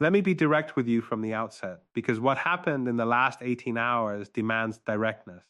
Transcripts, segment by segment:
Let me be direct with you from the outset, because what happened in the last 18 hours demands directness.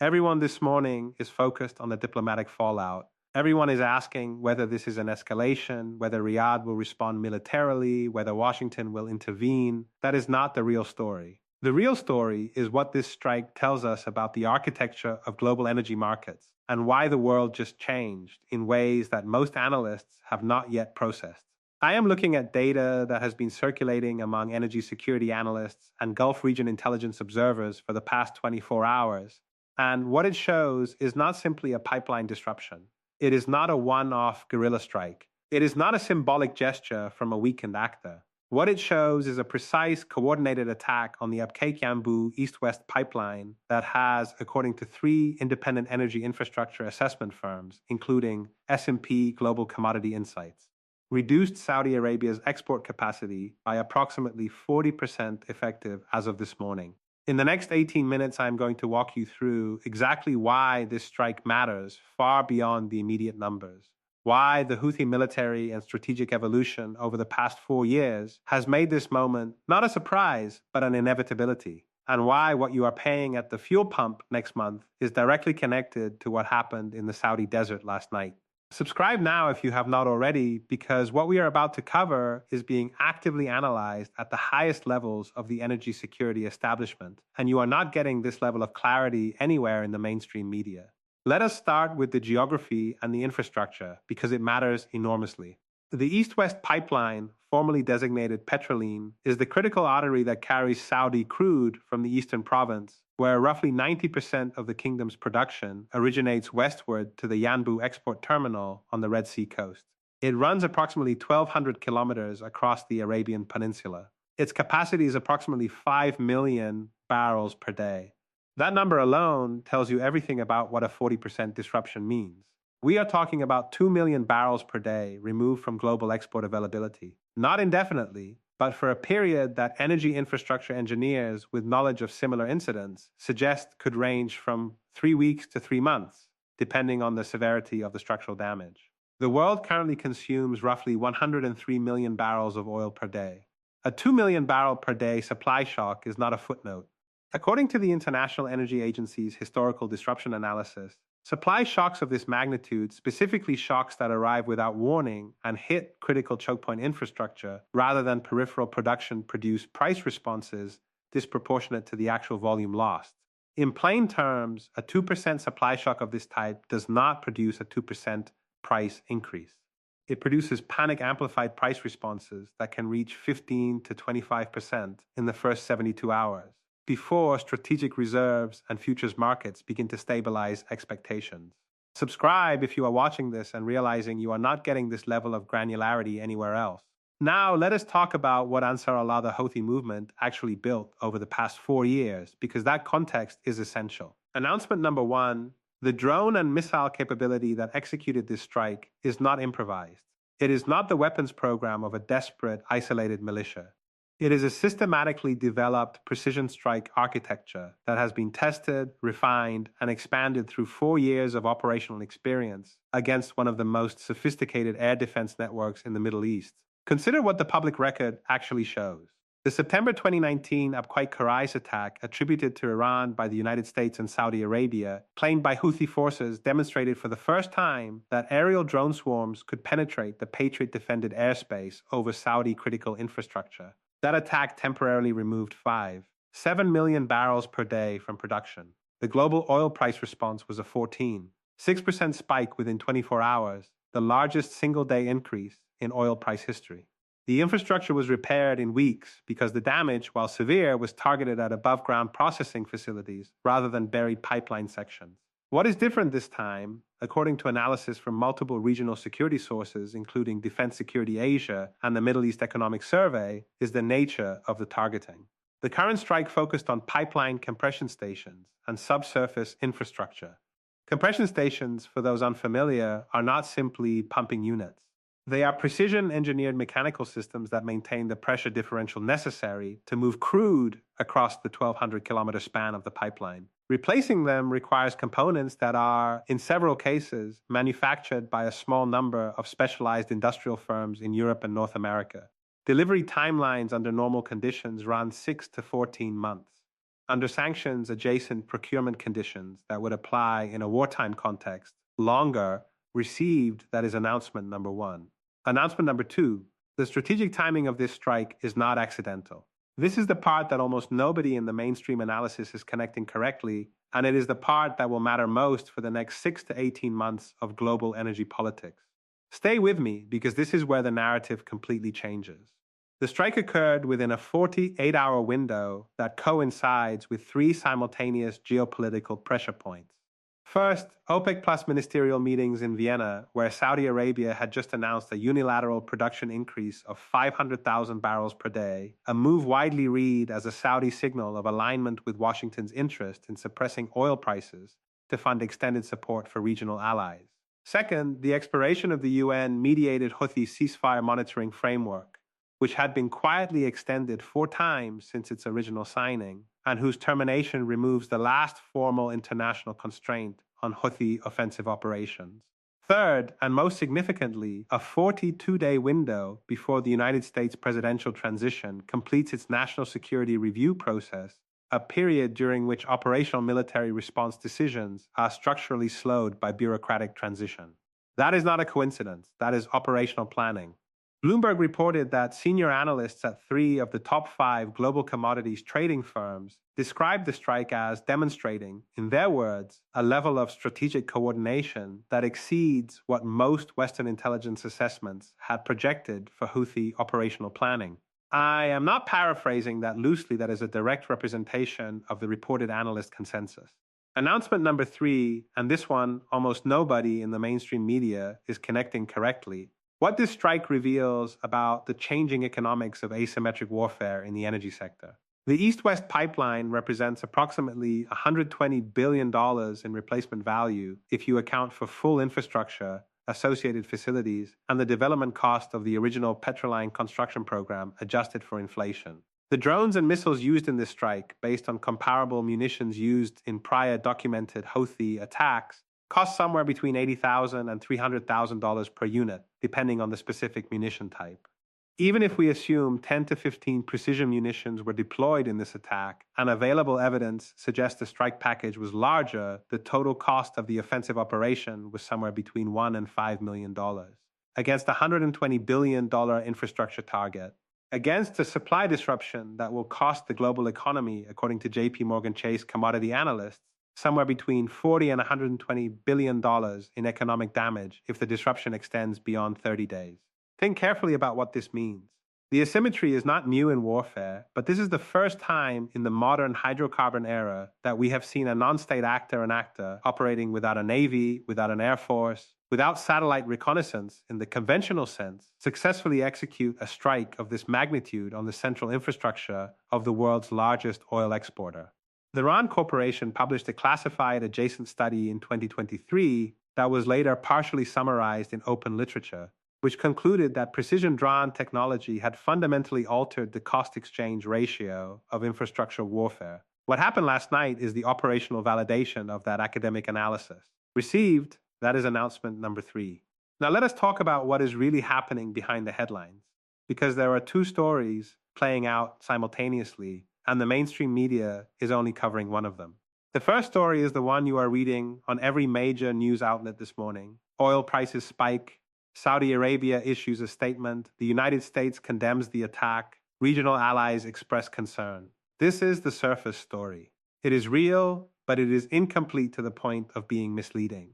Everyone this morning is focused on the diplomatic fallout. Everyone is asking whether this is an escalation, whether Riyadh will respond militarily, whether Washington will intervene. That is not the real story. The real story is what this strike tells us about the architecture of global energy markets and why the world just changed in ways that most analysts have not yet processed. I am looking at data that has been circulating among energy security analysts and Gulf region intelligence observers for the past 24 hours. And what it shows is not simply a pipeline disruption. It is not a one-off guerrilla strike. It is not a symbolic gesture from a weakened actor. What it shows is a precise, coordinated attack on the Abqaiq-Yanbu East-West pipeline that has, according to 3 independent energy infrastructure assessment firms, including S&P Global Commodity Insights, reduced Saudi Arabia's export capacity by approximately 40% effective as of this morning. In the next 18 minutes, I'm going to walk you through exactly why this strike matters far beyond the immediate numbers, why the Houthi military and strategic evolution over the past 4 years has made this moment not a surprise, but an inevitability, and why what you are paying at the fuel pump next month is directly connected to what happened in the Saudi desert last night. Subscribe now if you have not already, because what we are about to cover is being actively analyzed at the highest levels of the energy security establishment, and you are not getting this level of clarity anywhere in the mainstream media. Let us start with the geography and the infrastructure, because it matters enormously. The East-West pipeline, formerly designated Petroline, is the critical artery that carries Saudi crude from the eastern province, where roughly 90% of the kingdom's production originates westward to the Yanbu export terminal on the Red Sea coast. It runs approximately 1,200 kilometers across the Arabian Peninsula. Its capacity is approximately 5 million barrels per day. That number alone tells you everything about what a 40% disruption means. We are talking about 2 million barrels per day removed from global export availability, not indefinitely, but for a period that energy infrastructure engineers with knowledge of similar incidents suggest could range from 3 weeks to 3 months, depending on the severity of the structural damage. The world currently consumes roughly 103 million barrels of oil per day. A 2 million barrel per day supply shock is not a footnote. According to the International Energy Agency's historical disruption analysis, supply shocks of this magnitude, specifically shocks that arrive without warning and hit critical choke point infrastructure rather than peripheral production, produce price responses disproportionate to the actual volume lost. In plain terms, a 2% supply shock of this type does not produce a 2% price increase. It produces panic-amplified price responses that can reach 15 to 25% in the first 72 hours, before strategic reserves and futures markets begin to stabilize expectations. Subscribe if you are watching this and realizing you are not getting this level of granularity anywhere else. Now, let us talk about what Ansar Allah, the Houthi movement, actually built over the past 4 years, because that context is essential. Announcement number 1, the drone and missile capability that executed this strike is not improvised. It is not the weapons program of a desperate, isolated militia. It is a systematically developed precision strike architecture that has been tested, refined, and expanded through 4 years of operational experience against one of the most sophisticated air defense networks in the Middle East. Consider what the public record actually shows. The September 2019 Abqaiq attack, attributed to Iran by the United States and Saudi Arabia, claimed by Houthi forces, demonstrated for the first time that aerial drone swarms could penetrate the Patriot-defended airspace over Saudi critical infrastructure. That attack temporarily removed 7 million barrels per day from production. The global oil price response was a 6% spike within 24 hours, the largest single-day increase in oil price history. The infrastructure was repaired in weeks because the damage, while severe, was targeted at above-ground processing facilities rather than buried pipeline sections. What is different this time, according to analysis from multiple regional security sources, including Defense Security Asia and the Middle East Economic Survey, is the nature of the targeting. The current strike focused on pipeline compression stations and subsurface infrastructure. Compression stations, for those unfamiliar, are not simply pumping units. They are precision-engineered mechanical systems that maintain the pressure differential necessary to move crude across the 1,200-kilometer span of the pipeline. Replacing them requires components that are, in several cases, manufactured by a small number of specialized industrial firms in Europe and North America. Delivery timelines under normal conditions run 6 to 14 months. Under sanctions, adjacent procurement conditions that would apply in a wartime context, longer, received, that is announcement number one. Announcement number two, the strategic timing of this strike is not accidental. This is the part that almost nobody in the mainstream analysis is connecting correctly, and it is the part that will matter most for the next 6 to 18 months of global energy politics. Stay with me because this is where the narrative completely changes. The strike occurred within a 48-hour window that coincides with three simultaneous geopolitical pressure points. First, OPEC Plus ministerial meetings in Vienna, where Saudi Arabia had just announced a unilateral production increase of 500,000 barrels per day, a move widely read as a Saudi signal of alignment with Washington's interest in suppressing oil prices to fund extended support for regional allies. Second, the expiration of the UN-mediated Houthi ceasefire monitoring framework, which had been quietly extended 4 times since its original signing, and whose termination removes the last formal international constraint on Houthi offensive operations. Third, and most significantly, a 42-day window before the United States presidential transition completes its national security review process, a period during which operational military response decisions are structurally slowed by bureaucratic transition. That is not a coincidence. That is operational planning. Bloomberg reported that senior analysts at 3 of the top 5 global commodities trading firms described the strike as demonstrating, in their words, a level of strategic coordination that exceeds what most Western intelligence assessments had projected for Houthi operational planning. I am not paraphrasing that loosely. That is a direct representation of the reported analyst consensus. Announcement number 3, and this one almost nobody in the mainstream media is connecting correctly. What this strike reveals about the changing economics of asymmetric warfare in the energy sector. The East-West pipeline represents approximately $120 billion in replacement value if you account for full infrastructure, associated facilities, and the development cost of the original Petroline construction program adjusted for inflation. The drones and missiles used in this strike, based on comparable munitions used in prior documented Houthi attacks, cost somewhere between $80,000 and $300,000 per unit, depending on the specific munition type. Even if we assume 10 to 15 precision munitions were deployed in this attack, and available evidence suggests the strike package was larger, the total cost of the offensive operation was somewhere between $1 and $5 million, against a $120 billion infrastructure target. Against a supply disruption that will cost the global economy, according to JP Morgan Chase commodity analysts, somewhere between $40 and $120 billion in economic damage if the disruption extends beyond 30 days. Think carefully about what this means. The asymmetry is not new in warfare, but this is the first time in the modern hydrocarbon era that we have seen a non-state actor and actor operating without a navy, without an air force, without satellite reconnaissance in the conventional sense, successfully execute a strike of this magnitude on the central infrastructure of the world's largest oil exporter. The RAND Corporation published a classified adjacent study in 2023 that was later partially summarized in open literature, which concluded that precision drone technology had fundamentally altered the cost-exchange ratio of infrastructure warfare. What happened last night is the operational validation of that academic analysis. Received, that is announcement number 3. Now let us talk about what is really happening behind the headlines, because there are 2 stories playing out simultaneously, and the mainstream media is only covering one of them. The first story is the one you are reading on every major news outlet this morning. Oil prices spike. Saudi Arabia issues a statement. The United States condemns the attack. Regional allies express concern. This is the surface story. It is real, but it is incomplete to the point of being misleading.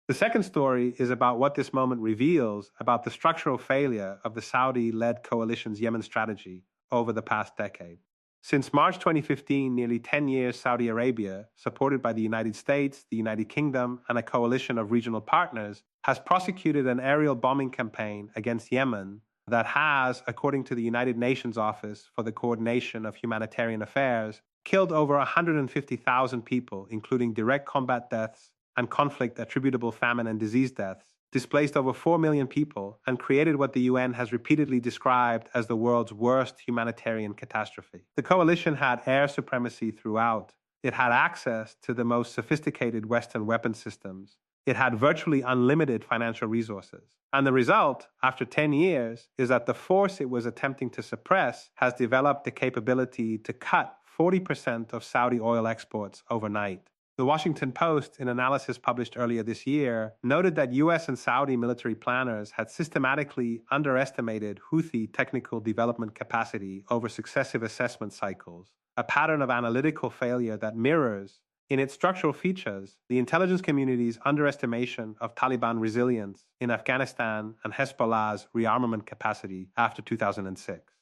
The second story is about what this moment reveals about the structural failure of the Saudi-led coalition's Yemen strategy over the past decade. Since March 2015, nearly 10 years, Saudi Arabia, supported by the United States, the United Kingdom, and a coalition of regional partners, has prosecuted an aerial bombing campaign against Yemen that has, according to the United Nations Office for the Coordination of Humanitarian Affairs, killed over 150,000 people, including direct combat deaths and conflict-attributable famine and disease deaths, displaced over 4 million people, and created what the UN has repeatedly described as the world's worst humanitarian catastrophe. The coalition had air supremacy throughout. It had access to the most sophisticated Western weapon systems, It had virtually unlimited financial resources. And the result, after 10 years, is that the force it was attempting to suppress has developed the capability to cut 40% of Saudi oil exports overnight. The Washington Post, in analysis published earlier this year, noted that US and Saudi military planners had systematically underestimated Houthi technical development capacity over successive assessment cycles, a pattern of analytical failure that mirrors, in its structural features, the intelligence community's underestimation of Taliban resilience in Afghanistan and Hezbollah's rearmament capacity after 2006.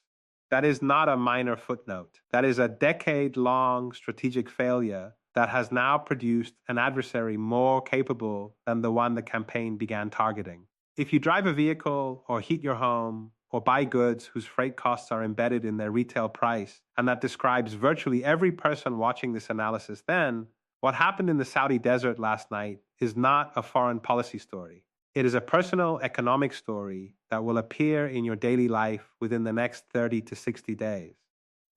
That is not a minor footnote. That is a decade-long strategic failure that has now produced an adversary more capable than the one the campaign began targeting. If you drive a vehicle or heat your home or buy goods whose freight costs are embedded in their retail price, and that describes virtually every person watching this analysis, then what happened in the Saudi desert last night is not a foreign policy story. It is a personal economic story that will appear in your daily life within the next 30 to 60 days.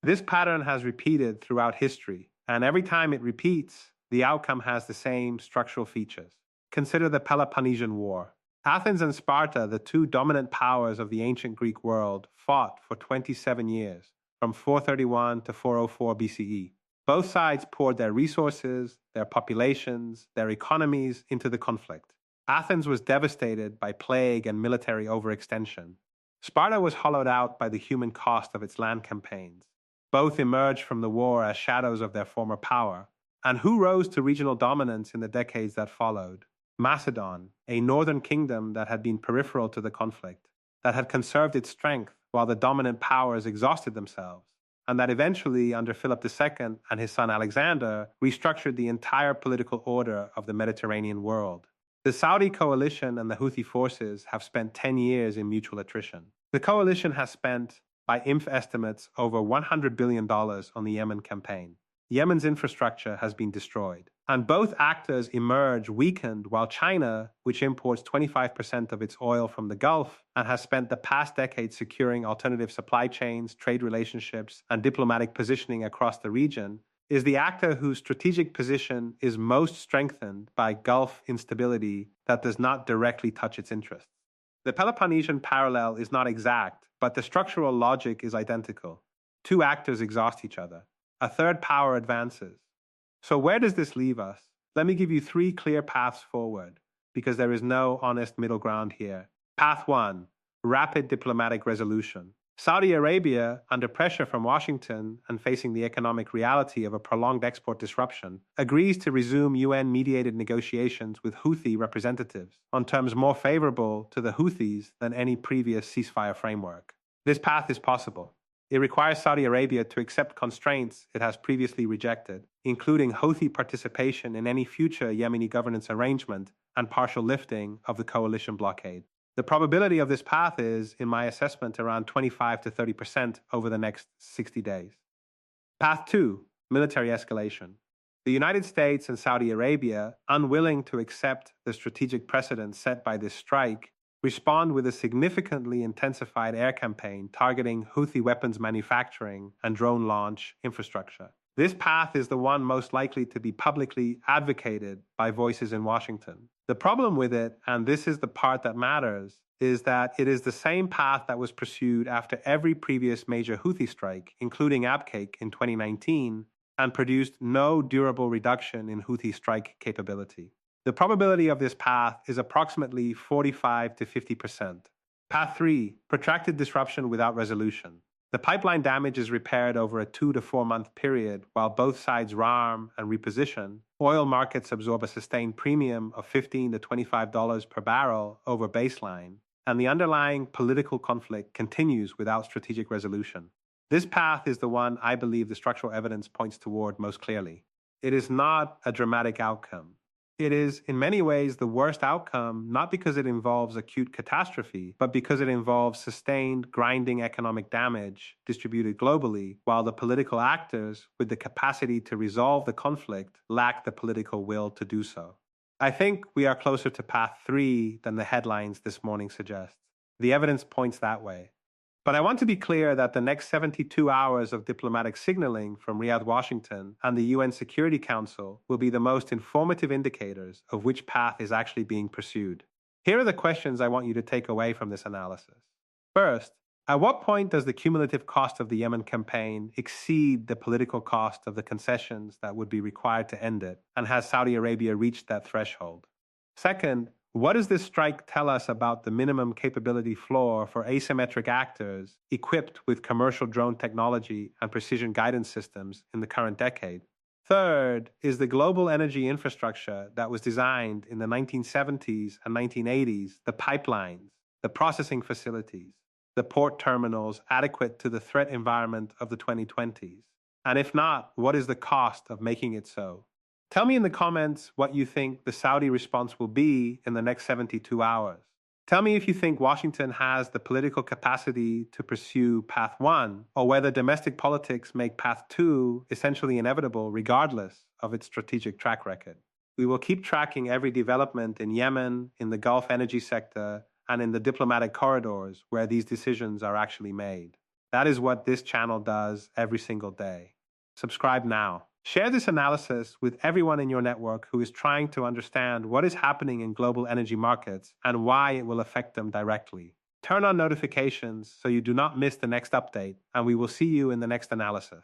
This pattern has repeated throughout history, and every time it repeats, the outcome has the same structural features. Consider the Peloponnesian War. Athens and Sparta, the two dominant powers of the ancient Greek world, fought for 27 years, from 431 to 404 BCE. Both sides poured their resources, their populations, their economies into the conflict. Athens was devastated by plague and military overextension. Sparta was hollowed out by the human cost of its land campaigns. Both emerged from the war as shadows of their former power. And who rose to regional dominance in the decades that followed? Macedon, a northern kingdom that had been peripheral to the conflict, that had conserved its strength while the dominant powers exhausted themselves, and that eventually, under Philip II and his son Alexander, restructured the entire political order of the Mediterranean world. The Saudi coalition and the Houthi forces have spent 10 years in mutual attrition. The coalition has spent, by IMF estimates, over $100 billion on the Yemen campaign. Yemen's infrastructure has been destroyed. And both actors emerge weakened while China, which imports 25% of its oil from the Gulf and has spent the past decade securing alternative supply chains, trade relationships, and diplomatic positioning across the region, is the actor whose strategic position is most strengthened by Gulf instability that does not directly touch its interests. The Peloponnesian parallel is not exact, but the structural logic is identical. Two actors exhaust each other. A third power advances. So where does this leave us? Let me give you three clear paths forward, because there is no honest middle ground here. Path 1. Rapid diplomatic resolution. Saudi Arabia, under pressure from Washington and facing the economic reality of a prolonged export disruption, agrees to resume UN-mediated negotiations with Houthi representatives on terms more favorable to the Houthis than any previous ceasefire framework. This path is possible. It requires Saudi Arabia to accept constraints it has previously rejected, including Houthi participation in any future Yemeni governance arrangement and partial lifting of the coalition blockade. The probability of this path is, in my assessment, around 25 to 30% over the next 60 days. Path 2. Military escalation. The United States and Saudi Arabia, unwilling to accept the strategic precedent set by this strike, respond with a significantly intensified air campaign targeting Houthi weapons manufacturing and drone launch infrastructure. This path is the one most likely to be publicly advocated by voices in Washington. The problem with it, and this is the part that matters, is that it is the same path that was pursued after every previous major Houthi strike, including Abqaiq in 2019, and produced no durable reduction in Houthi strike capability. The probability of this path is approximately 45 to 50%. Path 3. Protracted disruption without resolution. The pipeline damage is repaired over a 2 to 4 month period while both sides rearm and reposition. Oil markets absorb a sustained premium of $15 to $25 per barrel over baseline, and the underlying political conflict continues without strategic resolution. This path is the one I believe the structural evidence points toward most clearly. It is not a dramatic outcome. It is, in many ways, the worst outcome, not because it involves acute catastrophe, but because it involves sustained, grinding economic damage distributed globally, while the political actors with the capacity to resolve the conflict lack the political will to do so. I think we are closer to path 3 than the headlines this morning suggest. The evidence points that way. But I want to be clear that the next 72 hours of diplomatic signaling from Riyadh, Washington, and the UN Security Council will be the most informative indicators of which path is actually being pursued. Here are the questions I want you to take away from this analysis. First, at what point does the cumulative cost of the Yemen campaign exceed the political cost of the concessions that would be required to end it, and has Saudi Arabia reached that threshold? Second, what does this strike tell us about the minimum capability floor for asymmetric actors equipped with commercial drone technology and precision guidance systems in the current decade? Third is the global energy infrastructure that was designed in the 1970s and 1980s, the pipelines, the processing facilities, the port terminals adequate to the threat environment of the 2020s? And if not, what is the cost of making it so? Tell me in the comments what you think the Saudi response will be in the next 72 hours. Tell me if you think Washington has the political capacity to pursue Path 1, or whether domestic politics make Path 2 essentially inevitable regardless of its strategic track record. We will keep tracking every development in Yemen, in the Gulf energy sector, and in the diplomatic corridors where these decisions are actually made. That is what this channel does every single day. Subscribe now. Share this analysis with everyone in your network who is trying to understand what is happening in global energy markets and why it will affect them directly. Turn on notifications so you do not miss the next update, and we will see you in the next analysis.